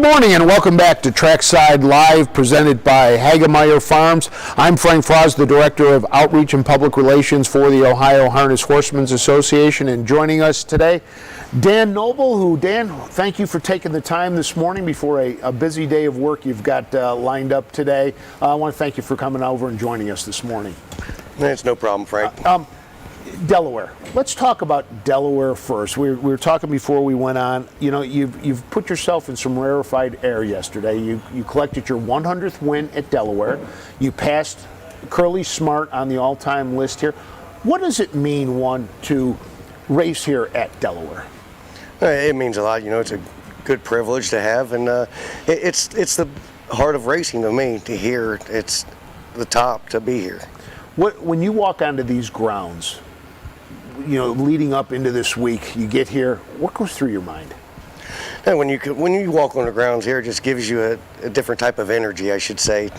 morning and welcome back to Trackside Live, presented by Hagemeyer Farms. I'm Frank Frost, the Director of Outreach and Public Relations for the Ohio Harness Horsemen's Association, and joining us today, Dan Noble, Dan, thank you for taking the time this morning before a busy day of work you've got lined up today. I want to thank you for coming over and joining us this morning. It's no problem, Frank. Delaware. Let's talk about Delaware first. We were talking before we went on. You know, you've put yourself in some rarefied air yesterday. You collected your 100th win at Delaware. You passed Curly Smart on the all-time list here. What does it mean, to race here at Delaware? It means a lot. You know, it's a good privilege to have, and it's the heart of racing to me. To hear it's the top to be here. When you walk onto these grounds, you know, leading up into this week, you get here, what goes through your mind? And when you walk on the grounds here, it just gives you a different type of energy, I should say.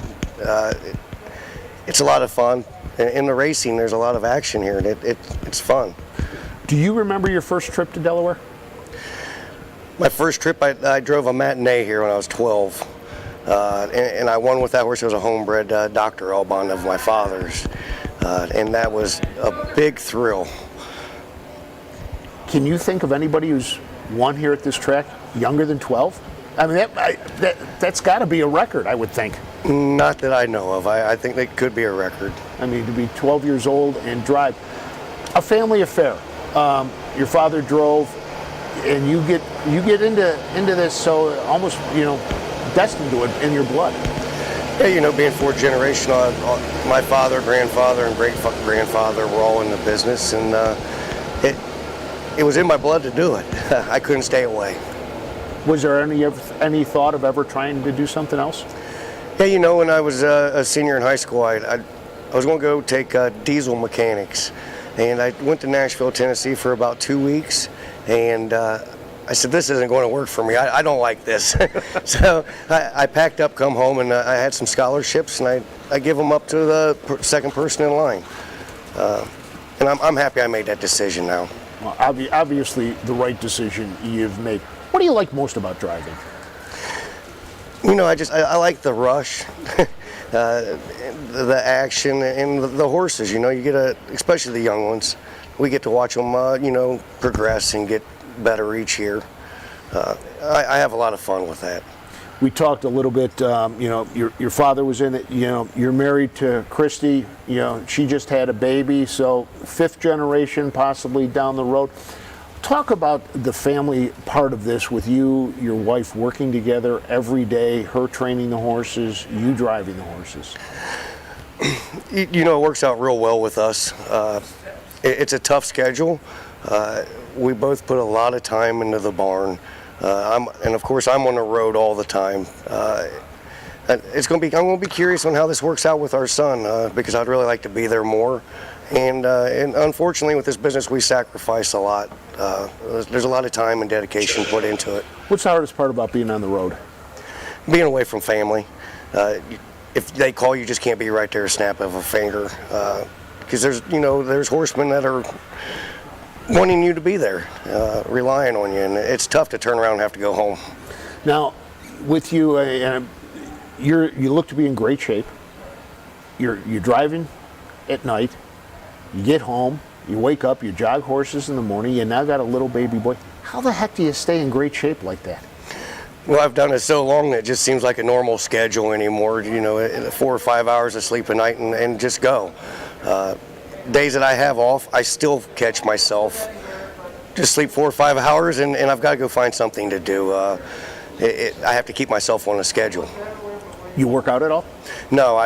It's a lot of fun. In the racing, there's a lot of action here, and it's fun. Do you remember your first trip to Delaware? My first trip, I drove a matinee here when I was 12. And I won with that horse. It was a homebred Dr. Elbon of my father's. And that was a big thrill. Can you think of anybody who's won here at this track younger than 12? I mean, that's got to be a record, I would think. Not that I know of. I think that could be a record. I mean, to be 12 years old and drive. A family affair. Your father drove, and you get into this, so almost, you know, destined to it in your blood. Yeah, you know, being fourth generation, my father, grandfather, and great-grandfather were all in the business, and it was in my blood to do it. I couldn't stay away. Was there any thought of ever trying to do something else? Yeah, you know, when I was a senior in high school, I was going to go take diesel mechanics, and I went to Nashville, Tennessee for about 2 weeks, and I said, this isn't going to work for me. I don't like this. So I packed up, come home, and I had some scholarships, and I give them up to the second person in line. And I'm happy I made that decision now. Well, obviously the right decision you've made. What do you like most about driving? You know, I like the rush, the action, and the horses. You know, you get especially the young ones. We get to watch them, you know, progress and get better each year. I have a lot of fun with that. We talked a little bit, you know, your father was in it, you know, you're married to Christy, you know, she just had a baby, so fifth generation possibly down the road. Talk about the family part of this with you, your wife working together every day, her training the horses, you driving the horses. You know, it works out real well with us. It's a tough schedule. We both put a lot of time into the barn, and of course I'm on the road all the time. I'm going to be curious on how this works out with our son, because I'd really like to be there more. And unfortunately, with this business, we sacrifice a lot. There's a lot of time and dedication put into it. What's the hardest part about being on the road? Being away from family. If they call, you just can't be right there, a snap of a finger. Because there's horsemen that are wanting you to be there, relying on you, and it's tough to turn around and have to go home. Now, with you, you look to be in great shape. You're driving at night. You get home. You wake up. You jog horses in the morning. You now got a little baby boy. How the heck do you stay in great shape like that? Well, I've done it so long that it just seems like a normal schedule anymore. You know, 4 or 5 hours of sleep a night and just go. Days that I have off, I still catch myself just sleep 4 or 5 hours, and I've got to go find something to do. I have to keep myself on a schedule. You work out at all? No,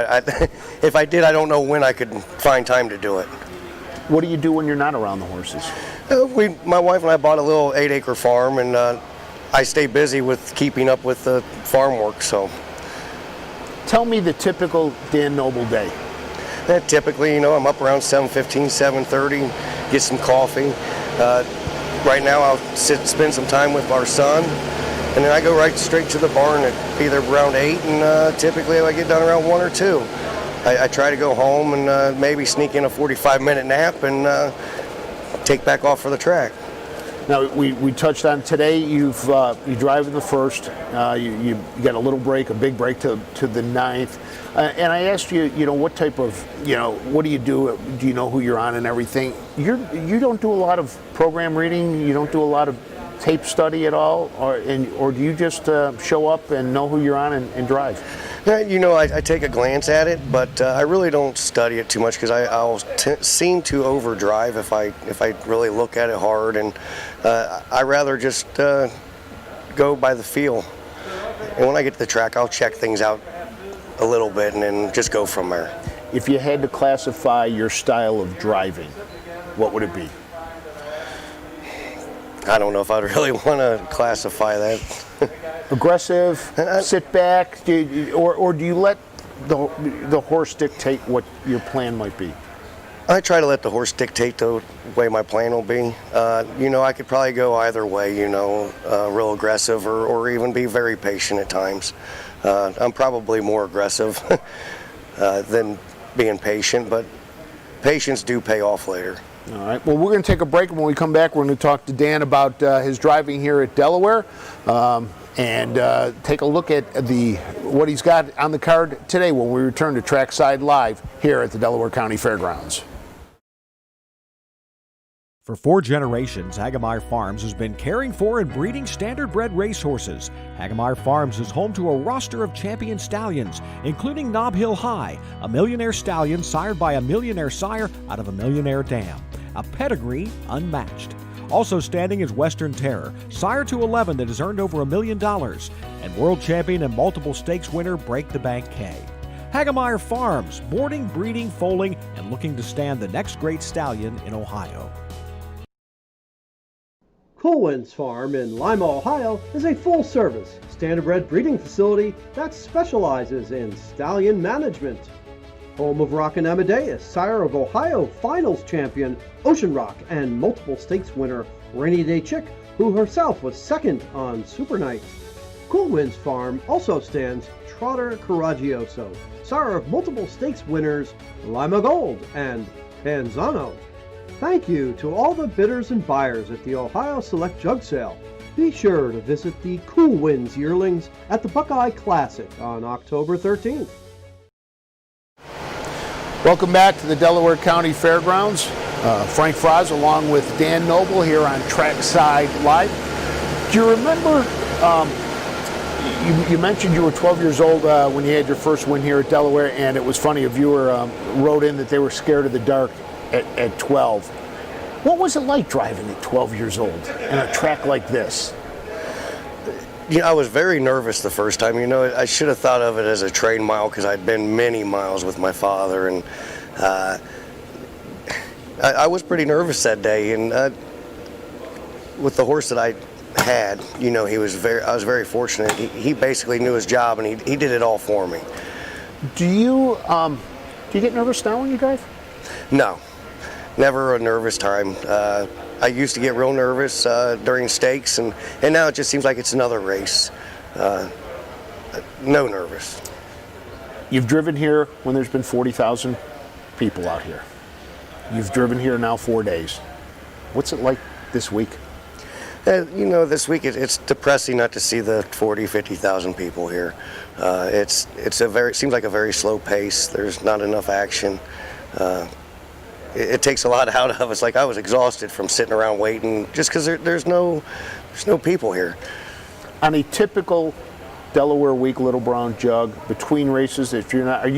if I did, I don't know when I could find time to do it. What do you do when you're not around the horses? My wife and I bought a little 8-acre farm, and I stay busy with keeping up with the farm work. So, tell me the typical Dan Noble day. Typically, you know, I'm up around 7:15, 7:30, get some coffee. Right now, I'll spend some time with our son, and then I go right straight to the barn at either around 8, and typically I get done around 1 or 2. I try to go home and maybe sneak in a 45-minute nap and take back off for the track. Now we touched on today. You drive in the first. You got a little break, a big break to the ninth. And I asked you, what type of, what do you do? Do you know who you're on and everything? You don't do a lot of program reading. You don't do a lot of tape study at all, or do you just show up and know who you're on and drive? I take a glance at it, but I really don't study it too much because I'll seem to overdrive if I really look at it hard, and I rather just go by the feel. And when I get to the track, I'll check things out a little bit and then just go from there. If you had to classify your style of driving, what would it be? I don't know if I'd really want to classify that. Aggressive, sit back, or do you let the horse dictate what your plan might be? I try to let the horse dictate the way my plan will be. I could probably go either way, real aggressive or even be very patient at times. I'm probably more aggressive than being patient, but patience do pay off later. All right. Well, we're going to take a break. When we come back, we're going to talk to Dan about his driving here at Delaware and take a look at what he's got on the card today when we return to Trackside Live here at the Delaware County Fairgrounds. For 4 generations, Hagemeyer Farms has been caring for and breeding standard-bred racehorses. Hagemeyer Farms is home to a roster of champion stallions, including Nob Hill High, a millionaire stallion sired by a millionaire sire out of a millionaire dam. A pedigree unmatched. Also standing is Western Terror, sire to 11 that has earned over $1 million, and world champion and multiple stakes winner Break the Bank K. Hagemeyer Farms, boarding, breeding, foaling, and looking to stand the next great stallion in Ohio. Coolwinds Farm in Lima, Ohio is a full-service, standardbred breeding facility that specializes in stallion management. Home of Rockin' Amadeus, sire of Ohio Finals champion Ocean Rock and multiple stakes winner Rainy Day Chick, who herself was second on Super Night. Coolwinds Farm also stands Trotter Coraggioso, sire of multiple stakes winners Lima Gold and Panzano. Thank you to all the bidders and buyers at the Ohio Select Jug Sale. Be sure to visit the Coolwinds yearlings at the Buckeye Classic on October 13th. Welcome back to the Delaware County Fairgrounds. Frank Froz along with Dan Noble here on Trackside Live. Do you remember, you mentioned you were 12 years old when you had your first win here at Delaware, and it was funny, a viewer wrote in that they were scared of the dark at 12. What was it like driving at 12 years old in a track like this? I was very nervous the first time. I should have thought of it as a train mile because I'd been many miles with my father, and I was pretty nervous that day. And with the horse that I had, I was very fortunate. He basically knew his job, and he did it all for me. Do you get nervous now when you drive? No, never a nervous time. I used to get real nervous during stakes, and now it just seems like it's another race. No nervous. You've driven here when there's been 40,000 people out here. You've driven here now 4 days. What's it like this week? This week it's depressing not to see the 50,000 people here. It seems like a very slow pace. There's not enough action. It takes a lot out of us. Like, I was exhausted from sitting around waiting just because there's no people here. On a typical Delaware week, Little Brown Jug, between races, if you're not, are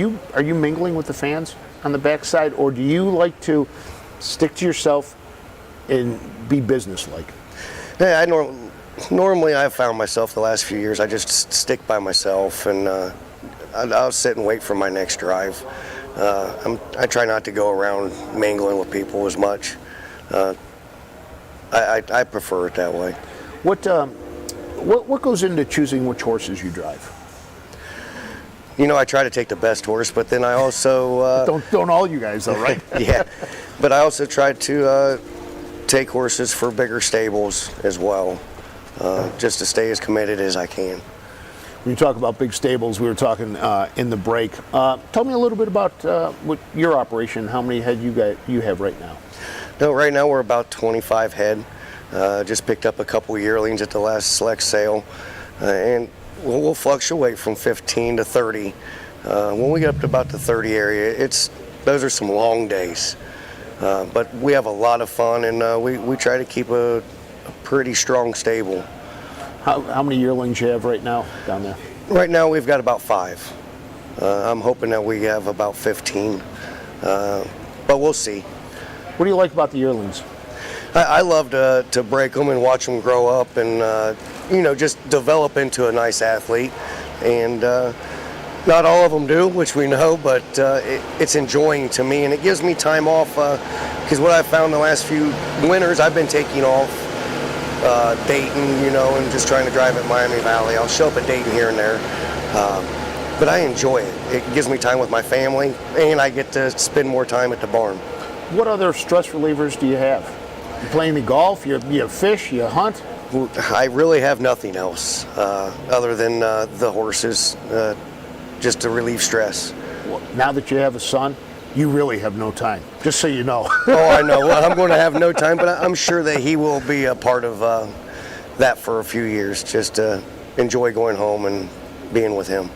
you mingling with the fans on the backside, or do you like to stick to yourself and be businesslike? Yeah, normally I've found myself the last few years, I just stick by myself, and I'll sit and wait for my next drive. I try not to go around mingling with people as much. I prefer it that way. What goes into choosing which horses you drive? I try to take the best horse, but then I also don't all you guys though, right? Yeah, but I also try to take horses for bigger stables as well, just to stay as committed as I can. When you talk about big stables, we were talking in the break. Tell me a little bit about what your operation, how many head you have right now. No, right now we're about 25 head. Just picked up a couple yearlings at the last select sale, and we'll fluctuate from 15 to 30. When we get up to about the 30 area, those are some long days. But we have a lot of fun, and we try to keep a pretty strong stable. How many yearlings you have right now down there? Right now we've got about 5. I'm hoping that we have about 15, but we'll see. What do you like about the yearlings? I love to break them and watch them grow up and just develop into a nice athlete. And not all of them do, which we know, but it's enjoying to me, and it gives me time off, because what I've found the last few winters, I've been taking off Dayton, and just trying to drive at Miami Valley. I'll show up at Dayton here and there, but I enjoy it. It gives me time with my family, and I get to spend more time at the barn. What other stress relievers do you have? You play any golf? You fish? You hunt? I really have nothing else other than the horses, just to relieve stress. Well, now that you have a son, you really have no time, just so you know. Oh, I know. Well, I'm going to have no time, but I'm sure that he will be a part of that for a few years, just to enjoy going home and being with him.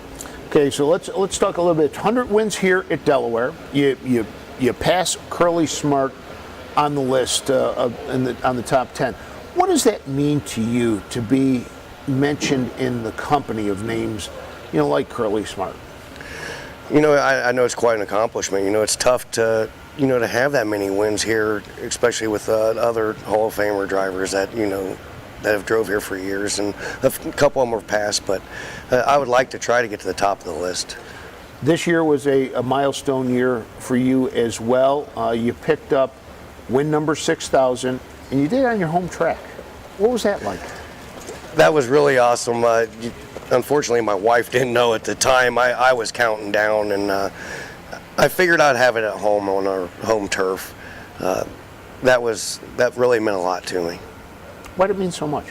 Okay, so let's talk a little bit. 100 wins here at Delaware. You pass Curly Smart on the list on the top 10. What does that mean to you to be mentioned in the company of names, like Curly Smart? I know it's quite an accomplishment. It's tough to have that many wins here, especially with other Hall of Famer drivers that have drove here for years, and a couple of them have passed, but I would like to try to get to the top of the list. This year was a milestone year for you as well. You picked up win number 6,000, and you did it on your home track. What was that like? That was really awesome. Unfortunately, my wife didn't know at the time. I was counting down, and I figured I'd have it at home on our home turf. That really meant a lot to me. Why did it mean so much?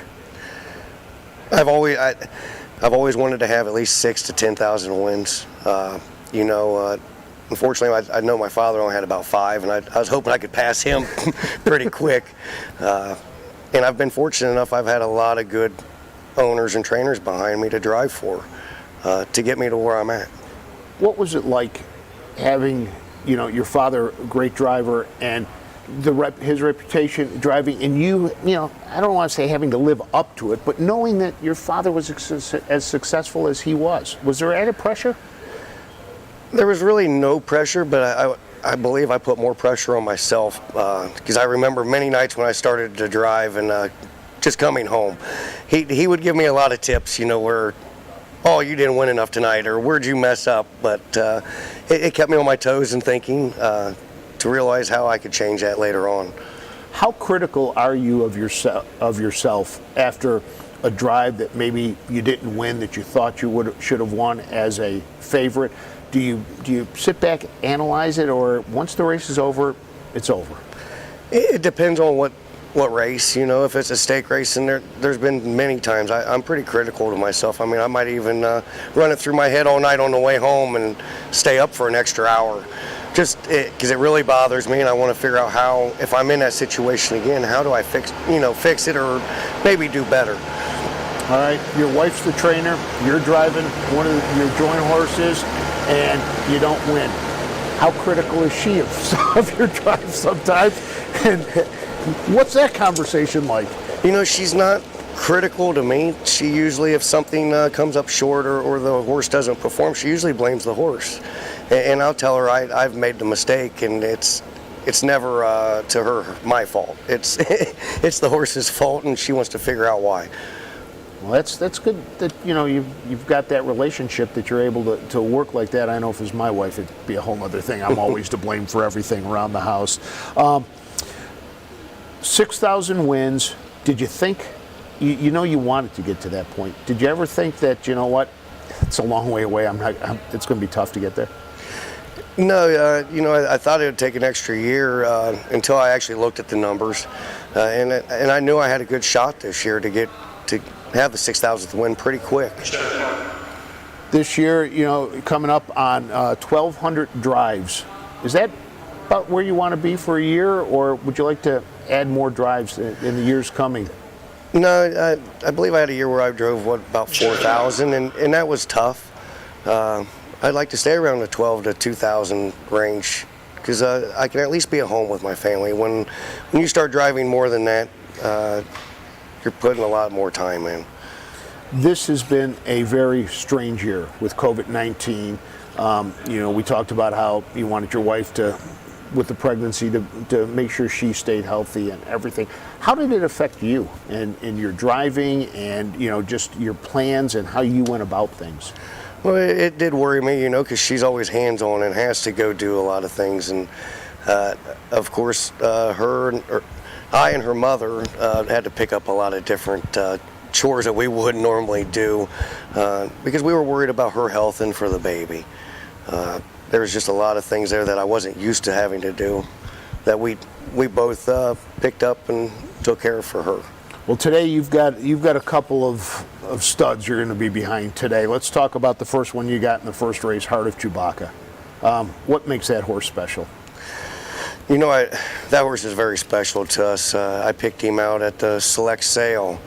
I've always wanted to have at least 6,000 to 10,000 wins. Unfortunately, I know my father only had about 5, and I was hoping I could pass him pretty quick. And I've been fortunate enough. I've had a lot of good owners and trainers behind me to drive for, to get me to where I'm at. What was it like having, your father, a great driver, and his reputation driving, and I don't want to say having to live up to it, but knowing that your father was as successful as he was? Was there added pressure? There was really no pressure, but I believe I put more pressure on myself, because I remember many nights when I started to drive and just coming home, he would give me a lot of tips, where, oh, you didn't win enough tonight, or where'd you mess up? But it kept me on my toes and thinking, to realize how I could change that later on. How critical are you of yourself after a drive that maybe you didn't win, that you thought you should have won as a favorite? Do you sit back, analyze it, or once the race is over, it's over? It depends on what race. If it's a stake race, and there's been many times I'm pretty critical to myself. I mean, I might even run it through my head all night on the way home and stay up for an extra hour, just because it really bothers me, and I want to figure out how, if I'm in that situation again, how do I fix it, or maybe do better. All right, your wife's the trainer, you're driving one of your joint horses, and you don't win. How critical is she of your drive sometimes? And what's that conversation like? She's not critical to me. She usually, if something comes up short or the horse doesn't perform, she usually blames the horse. And I'll tell her I've made the mistake, and it's never to her my fault. It's it's the horse's fault, and she wants to figure out why. Well, that's good that you've got that relationship, that you're able to work like that. I know if it was my wife, it'd be a whole other thing. I'm always to blame for everything around the house. 6,000 wins. Did you think, you wanted to get to that point? Did you ever think that, it's a long way away, it's going to be tough to get there? No, I thought it would take an extra year until I actually looked at the numbers, and I knew I had a good shot this year to have the 6,000th win pretty quick. This year, coming up on 1,200 drives, is that about where you want to be for a year, or would you like to add more drives in the years coming? No, I believe I had a year where I drove, about 4,000, and that was tough. I'd like to stay around the 12 to 2,000 range, because I can at least be at home with my family. When you start driving more than that, you're putting a lot more time in. This has been a very strange year with COVID-19. We talked about how you wanted your wife to, with the pregnancy, to make sure she stayed healthy and everything. How did it affect you and your driving and, just your plans and how you went about things? Well, it did worry me, because she's always hands-on and has to go do a lot of things. And, of course, I and her mother had to pick up a lot of different chores that we wouldn't normally do because we were worried about her health and for the baby. There was just a lot of things there that I wasn't used to having to do that we both picked up and took care of for her. Well, today you've got a couple of studs you're going to be behind today. Let's talk about the first one you got in the first race, Heart of Chewbacca. What makes that horse special? That horse is very special to us. I picked him out at the select sale,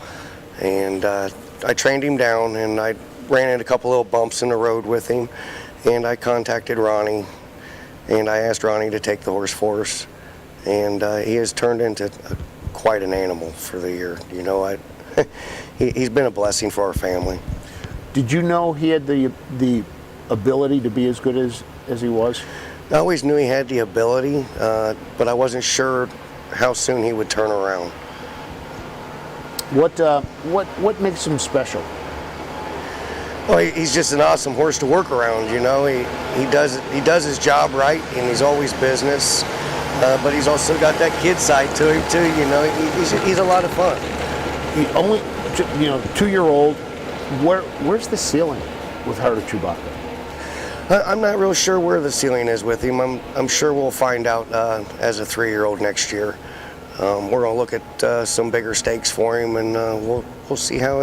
and I trained him down, and I ran into a couple little bumps in the road with him, and I contacted Ronnie, and I asked Ronnie to take the horse for us, and he has turned into quite an animal for the year. He's been a blessing for our family. Did you know he had the ability to be as good as he was? I always knew he had the ability, but I wasn't sure how soon he would turn around. What makes him special? Well, he's just an awesome horse to work around. He does his job right, and he's always business. But he's also got that kid side to him too. He's a lot of fun. He only 2-year-old. Where's the ceiling with Heart of Chewbacca? I'm not real sure where the ceiling is with him. I'm sure we'll find out as a 3-year-old next year. We're gonna look at some bigger stakes for him, and we'll see how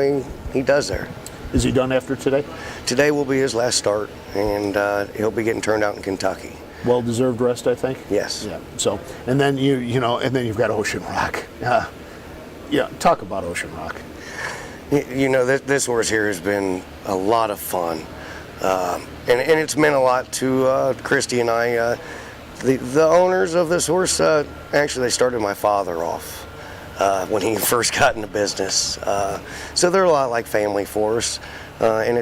he does there. Is he done after today? Today will be his last start, and he'll be getting turned out in Kentucky. Well-deserved rest, I think. Yes. Yeah. So, and then you've got Ocean Rock. Talk about Ocean Rock. This horse here has been a lot of fun, and it's meant a lot to Christy and I. The owners of this horse, actually, they started my father off when he first got into business. So they're a lot like family for us, and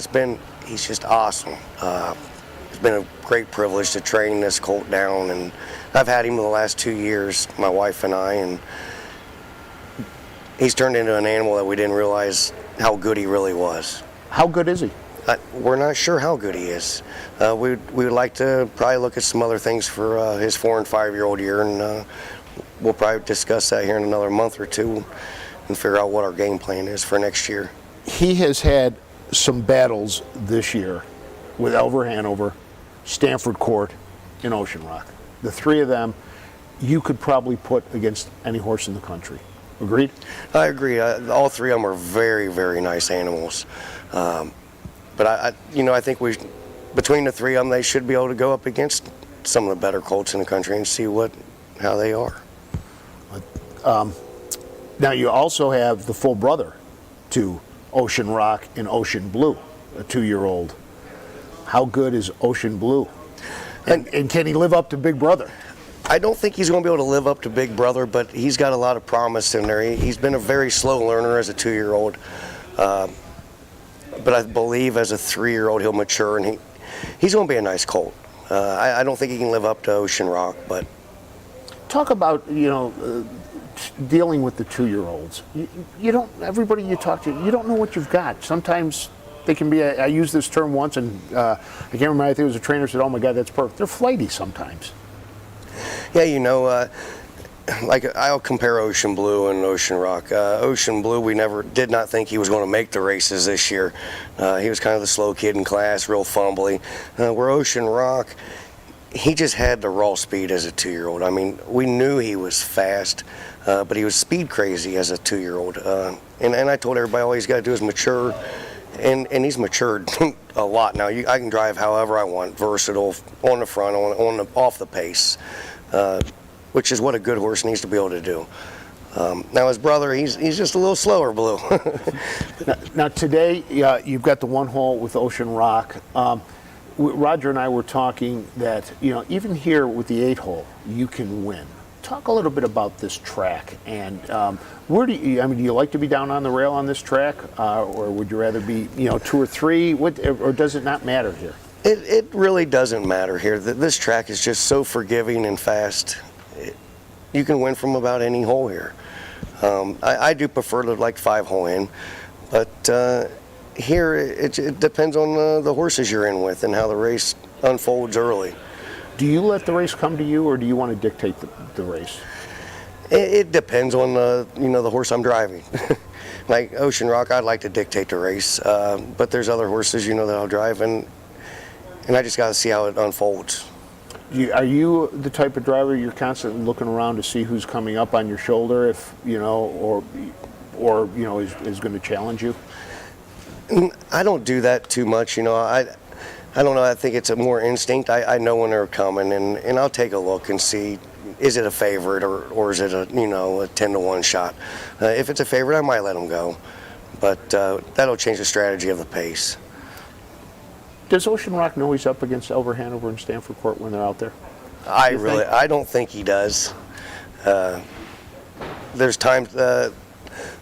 he's just awesome. It's been a great privilege to train this colt down, and I've had him the last 2 years, my wife and I, and he's turned into an animal that we didn't realize how good he really was. How good is he? We're not sure how good he is. We would like to probably look at some other things for his 4- and 5-year-old year, and we'll probably discuss that here in another month or two and figure out what our game plan is for next year. He has had some battles this year with Elver Hanover, Stanford Court, and Ocean Rock. The three of them you could probably put against any horse in the country. Agreed? I agree. All three of them are very, very nice animals. But I think between the three of them, they should be able to go up against some of the better colts in the country and see how they are. Now you also have the full brother to Ocean Rock and Ocean Blue, a 2-year-old. How good is Ocean Blue? And can he live up to Big Brother? I don't think he's going to be able to live up to Big Brother, but he's got a lot of promise in there. He's been a very slow learner as a 2-year-old. But I believe as a 3-year-old he'll mature, and he's going to be a nice colt. I don't think he can live up to Ocean Rock, but... Talk about, dealing with the 2-year-olds. You don't, everybody you talk to, you don't know what you've got. Sometimes they can be, I used this term once, and I can't remember, I think it was a trainer said, oh my God, that's perfect. They're flighty sometimes. Yeah, like I'll compare Ocean Blue and Ocean Rock. Ocean Blue, we did not think he was going to make the races this year. He was kind of the slow kid in class, real fumbly. Where Ocean Rock, he just had the raw speed as a 2-year-old. I mean, we knew he was fast, but he was speed crazy as a 2-year-old. And I told everybody all he's got to do is mature, and he's matured a lot now. I can drive however I want, versatile, on the front, off the pace. Which is what a good horse needs to be able to do. Now his brother, he's just a little slower, Blue. Now today, you've got the one hole with Ocean Rock. Roger and I were talking that, even here with the 8 hole, you can win. Talk a little bit about this track, and where do you like to be down on the rail on this track, or would you rather be, 2 or 3? Or does it not matter here? It really doesn't matter here. This track is just so forgiving and fast. You can win from about any hole here. I do prefer to like 5 hole in, but here it depends on the horses you're in with and how the race unfolds early. Do you let the race come to you, or do you want to dictate the race? It depends on the horse I'm driving. Like Ocean Rock, I'd like to dictate the race, but there's other horses that I'll drive, and I just got to see how it unfolds. Are you the type of driver you're constantly looking around to see who's coming up on your shoulder, if or is going to challenge you? I don't do that too much. I don't know. I think it's a more instinct. I know when they're coming, and I'll take a look and see, is it a favorite or is it a 10-to-1 shot? If it's a favorite, I might let them go, but that'll change the strategy of the pace. Does Ocean Rock know he's up against Elver Hanover and Stanford Court when they're out there? I don't think he does. There's times the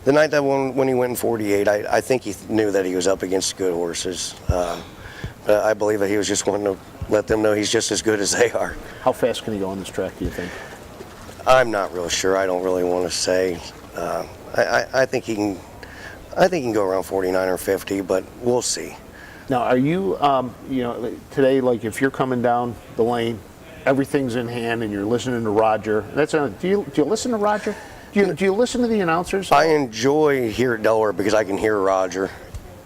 night that when he went in 48, I think he knew that he was up against good horses. I believe that he was just wanting to let them know he's just as good as they are. How fast can he go on this track, do you think? I'm not real sure. I don't really want to say. I think he can. I think he can go around 49 or 50, but we'll see. Now, are you, today, like if you're coming down the lane, everything's in hand, and you're listening to Roger. Do you listen to Roger? Do you listen to the announcers? I enjoy here at Delaware because I can hear Roger,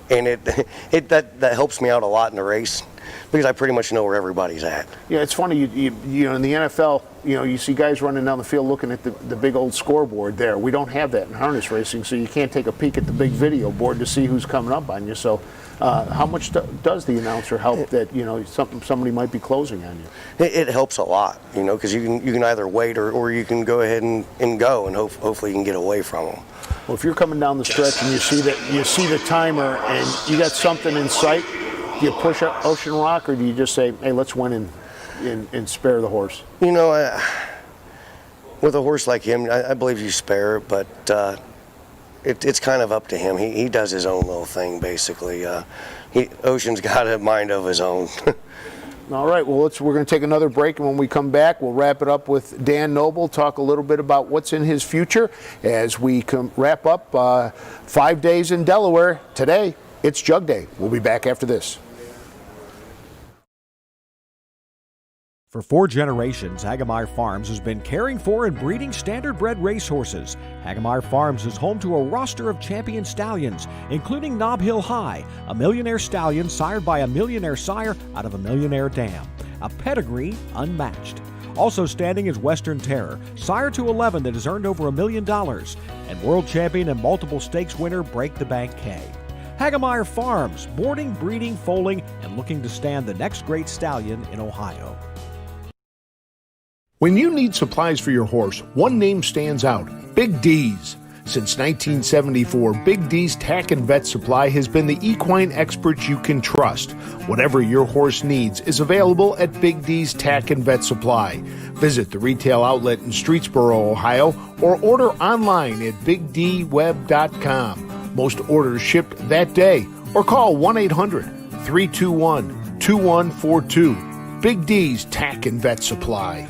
and that helps me out a lot in the race because I pretty much know where everybody's at. Yeah, it's funny. You in the NFL, you see guys running down the field looking at the big old scoreboard there. We don't have that in harness racing, so you can't take a peek at the big video board to see who's coming up on you. So, how much does the announcer help that somebody might be closing on you? It helps a lot, because you can either wait or you can go ahead and go, and hopefully you can get away from them. Well, if you're coming down the stretch and you see the timer and you got something in sight, do you push up Ocean Rock, or do you just say, hey, let's win and spare the horse? With a horse like him, I believe you spare, but it's kind of up to him. He does his own little thing, basically. Ocean's got a mind of his own. All right, well, we're going to take another break, and when we come back, we'll wrap it up with Dan Noble, talk a little bit about what's in his future as we wrap up 5 days in Delaware. Today, it's Jug Day. We'll be back after this. For 4 generations, Hagemeyer Farms has been caring for and breeding standardbred racehorses. Hagemeyer Farms is home to a roster of champion stallions, including Nob Hill High, a millionaire stallion sired by a millionaire sire out of a millionaire dam. A pedigree unmatched. Also standing is Western Terror, sire to 11 that has earned over $1 million, and world champion and multiple stakes winner Break the Bank K. Hagemeyer Farms, boarding, breeding, foaling, and looking to stand the next great stallion in Ohio. When you need supplies for your horse, one name stands out: Big D's. Since 1974, Big D's Tack and Vet Supply has been the equine experts you can trust. Whatever your horse needs is available at Big D's Tack and Vet Supply. Visit the retail outlet in Streetsboro, Ohio, or order online at bigdweb.com. Most orders shipped that day, or call 1-800-321-2142. Big D's Tack and Vet Supply.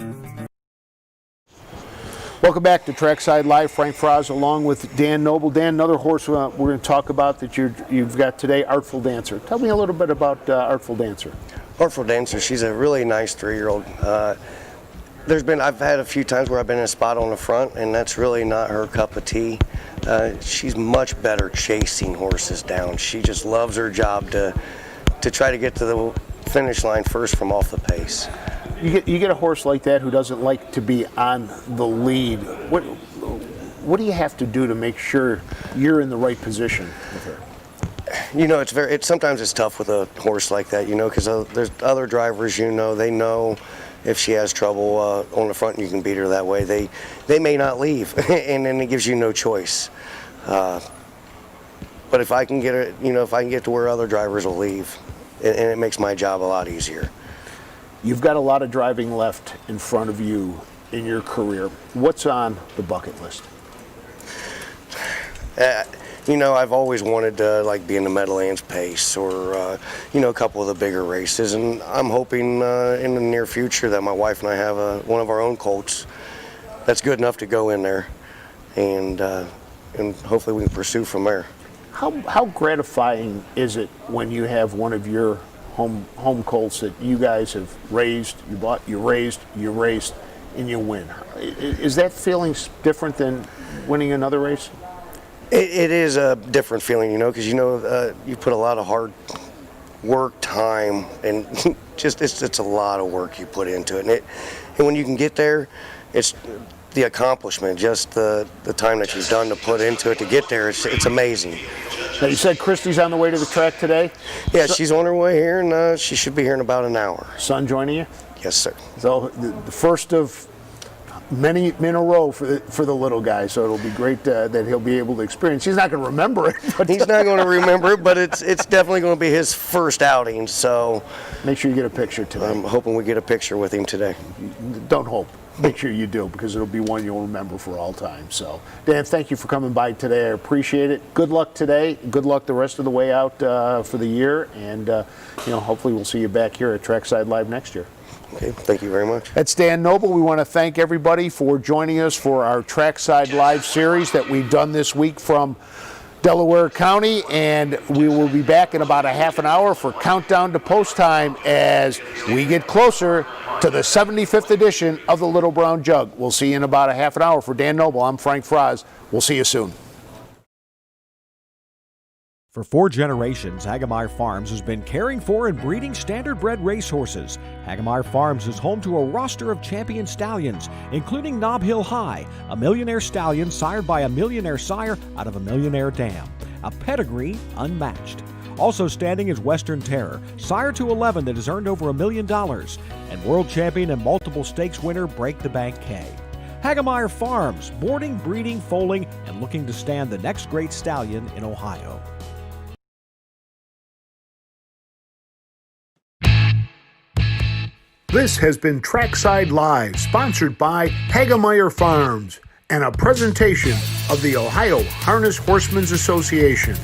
Welcome back to Trackside Live. Frank Froz along with Dan Noble. Dan, another horse we're going to talk about that you've got today, Artful Dancer. Tell me a little bit about Artful Dancer. Artful Dancer, she's a really nice 3-year-old. I've had a few times where I've been in a spot on the front, and that's really not her cup of tea. She's much better chasing horses down. She just loves her job to try to get to the finish line first from off the pace. You get a horse like that who doesn't like to be on the lead. What do you have to do to make sure you're in the right position with her? it's sometimes it's tough with a horse like that, because there's other drivers, they know if she has trouble on the front, you can beat her that way. They may not leave, and then it gives you no choice. But if I can get it, if I can get to where other drivers will leave, and it makes my job a lot easier. You've got a lot of driving left in front of you in your career. What's on the bucket list? I've always wanted to be in the Meadowlands Pace or a couple of the bigger races, and I'm hoping in the near future that my wife and I have one of our own colts that's good enough to go in there, and hopefully we can pursue from there. How gratifying is it when you have one of your home colts that you guys have raised, you bought, you raised, you raced, and you win? Is that feeling different than winning another race? It is a different feeling, because you put a lot of hard work, time, and it's a lot of work you put into it. And when you can get there, it's the accomplishment, just the time that you've done to put into it to get there. It's amazing. Now, you said Christy's on the way to the track today? Yeah, she's on her way here, and she should be here in about an hour. Son joining you? Yes, sir. So the first of many in a row for the little guy, so it'll be great that he'll be able to experience. He's not going to remember it. But he's not going to remember it, but it's definitely going to be his first outing, so make sure you get a picture today. I'm hoping we get a picture with him today. Don't hope. Make sure you do, because it'll be one you'll remember for all time. So, Dan, thank you for coming by today. I appreciate it. Good luck today. Good luck the rest of the way out for the year, and hopefully we'll see you back here at Trackside Live next year. Okay, thank you very much. That's Dan Noble. We want to thank everybody for joining us for our Trackside Live series that we've done this week from Delaware County, and we will be back in about a half an hour for Countdown to Post Time as we get closer to the 75th edition of the Little Brown Jug. We'll see you in about a half an hour. For Dan Noble, I'm Frank Froz. We'll see you soon. For 4 generations, Hagemeyer Farms has been caring for and breeding standardbred racehorses. Hagemeyer Farms is home to a roster of champion stallions, including Nob Hill High, a millionaire stallion sired by a millionaire sire out of a millionaire dam. A pedigree unmatched. Also standing is Western Terror, sire to 11 that has earned over $1 million, and world champion and multiple stakes winner Break the Bank K. Hagemeyer Farms, boarding, breeding, foaling, and looking to stand the next great stallion in Ohio. This has been Trackside Live, sponsored by Hagemeyer Farms, and a presentation of the Ohio Harness Horsemen's Association.